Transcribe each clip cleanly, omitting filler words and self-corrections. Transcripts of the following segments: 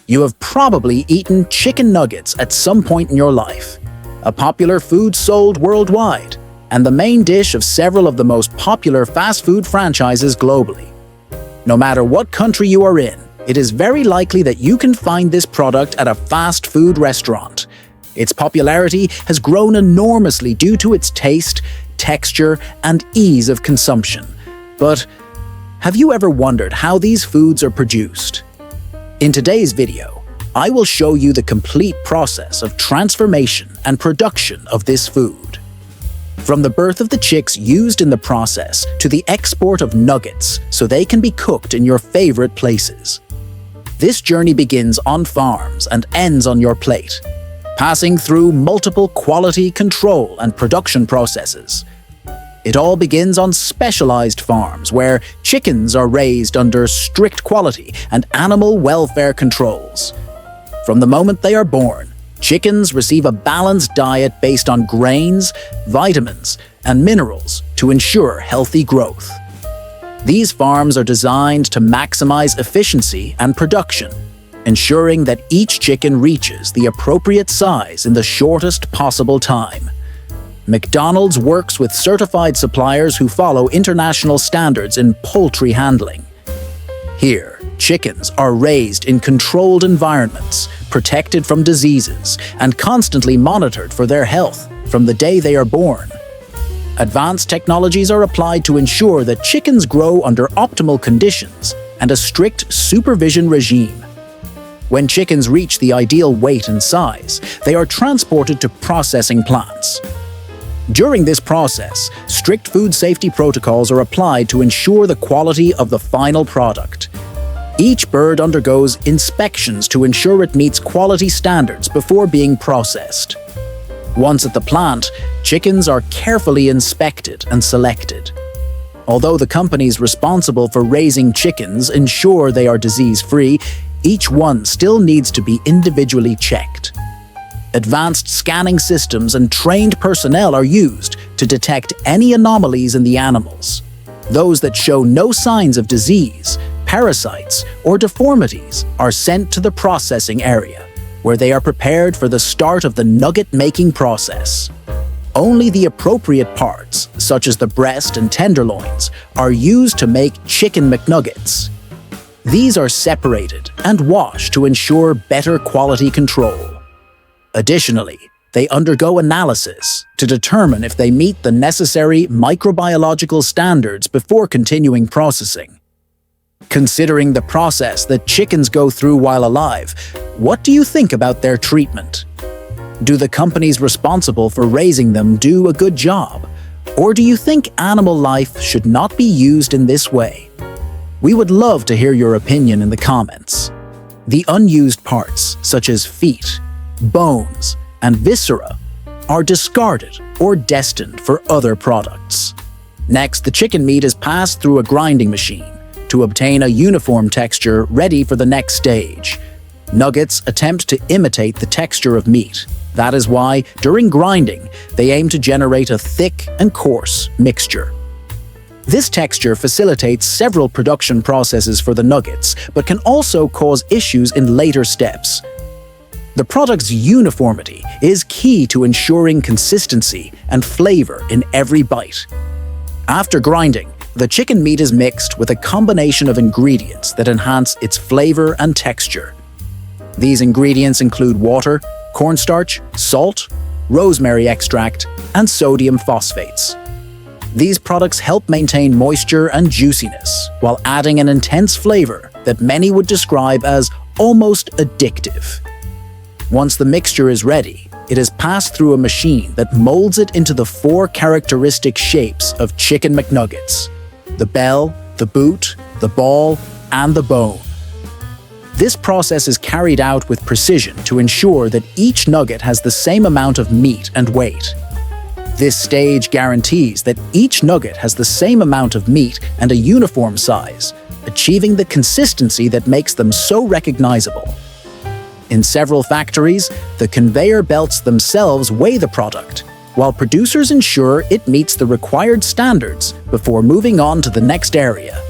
You have probably eaten chicken nuggets at some point in your life, a popular food sold worldwide, and the main dish of several of the most popular fast food franchises globally. No matter what country you are in, it is very likely that you can find this product at a fast food restaurant. Its popularity has grown enormously due to its taste, texture, and ease of consumption. But have you ever wondered how these foods are produced? In today's video, I will show you the complete process of transformation and production of this food. From the birth of the chicks used in the process to the export of nuggets so they can be cooked in your favorite places. This journey begins on farms and ends on your plate, passing through multiple quality control and production processes. It all begins on specialized farms where chickens are raised under strict quality and animal welfare controls. From the moment they are born, chickens receive a balanced diet based on grains, vitamins, and minerals to ensure healthy growth. These farms are designed to maximize efficiency and production, ensuring that each chicken reaches the appropriate size in the shortest possible time. McDonald's works with certified suppliers who follow international standards in poultry handling. Here, chickens are raised in controlled environments, protected from diseases, and constantly monitored for their health from the day they are born. Advanced technologies are applied to ensure that chickens grow under optimal conditions and a strict supervision regime. When chickens reach the ideal weight and size, they are transported to processing plants. During this process, strict food safety protocols are applied to ensure the quality of the final product. Each bird undergoes inspections to ensure it meets quality standards before being processed. Once at the plant, chickens are carefully inspected and selected. Although the companies responsible for raising chickens ensure they are disease-free, each one still needs to be individually checked. Advanced scanning systems and trained personnel are used to detect any anomalies in the animals. Those that show no signs of disease, parasites, or deformities are sent to the processing area, where they are prepared for the start of the nugget-making process. Only the appropriate parts, such as the breast and tenderloins, are used to make Chicken McNuggets. These are separated and washed to ensure better quality control. Additionally, they undergo analysis to determine if they meet the necessary microbiological standards before continuing processing. Considering the process that chickens go through while alive, what do you think about their treatment? Do the companies responsible for raising them do a good job? Or do you think animal life should not be used in this way? We would love to hear your opinion in the comments. The unused parts, such as feet, bones, and viscera, are discarded or destined for other products. Next, the chicken meat is passed through a grinding machine to obtain a uniform texture ready for the next stage. Nuggets attempt to imitate the texture of meat. That is why, during grinding, they aim to generate a thick and coarse mixture. This texture facilitates several production processes for the nuggets, but can also cause issues in later steps. The product's uniformity is key to ensuring consistency and flavor in every bite. After grinding, the chicken meat is mixed with a combination of ingredients that enhance its flavor and texture. These ingredients include water, cornstarch, salt, rosemary extract, and sodium phosphates. These products help maintain moisture and juiciness while adding an intense flavor that many would describe as almost addictive. Once the mixture is ready, it is passed through a machine that molds it into the 4 characteristic shapes of Chicken McNuggets: the bell, the boot, the ball, and the bone. This process is carried out with precision to ensure that each nugget has the same amount of meat and weight. This stage guarantees that each nugget has the same amount of meat and a uniform size, achieving the consistency that makes them so recognizable. In several factories, the conveyor belts themselves weigh the product, while producers ensure it meets the required standards before moving on to the next area.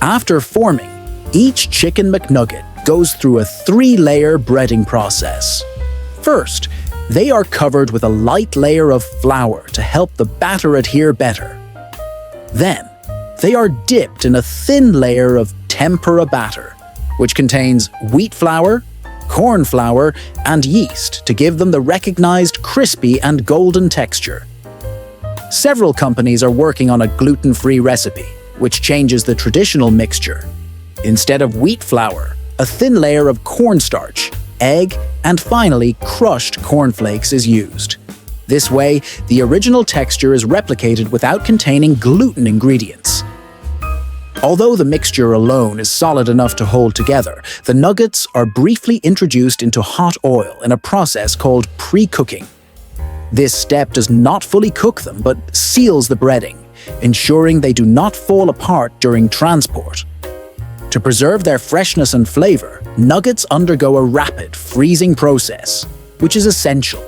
After forming, each Chicken McNugget goes through a 3-layer breading process. First, they are covered with a light layer of flour to help the batter adhere better. Then, they are dipped in a thin layer of tempura batter, which contains wheat flour, corn flour, and yeast to give them the recognized crispy and golden texture. Several companies are working on a gluten-free recipe, which changes the traditional mixture. Instead of wheat flour, a thin layer of cornstarch, egg, and finally crushed cornflakes is used. This way, the original texture is replicated without containing gluten ingredients. Although the mixture alone is solid enough to hold together, the nuggets are briefly introduced into hot oil in a process called precooking. This step does not fully cook them, but seals the breading, ensuring they do not fall apart during transport. To preserve their freshness and flavor, nuggets undergo a rapid freezing process, which is essential.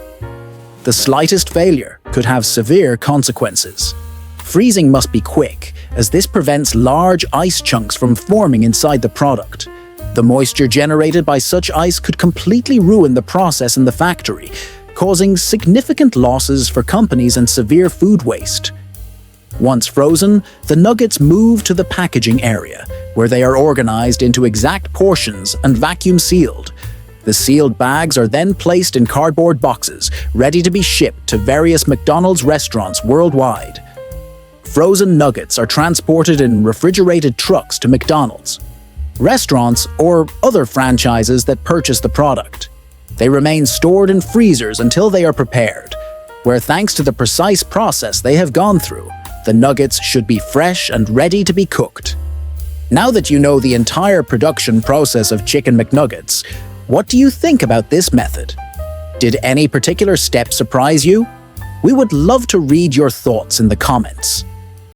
The slightest failure could have severe consequences. Freezing must be quick, as this prevents large ice chunks from forming inside the product. The moisture generated by such ice could completely ruin the process in the factory, causing significant losses for companies and severe food waste. Once frozen, the nuggets move to the packaging area, where they are organized into exact portions and vacuum sealed. The sealed bags are then placed in cardboard boxes, ready to be shipped to various McDonald's restaurants worldwide. Frozen nuggets are transported in refrigerated trucks to McDonald's, restaurants, or other franchises that purchase the product. They remain stored in freezers until they are prepared, where thanks to the precise process they have gone through, the nuggets should be fresh and ready to be cooked. Now that you know the entire production process of Chicken McNuggets, what do you think about this method? Did any particular step surprise you? We would love to read your thoughts in the comments.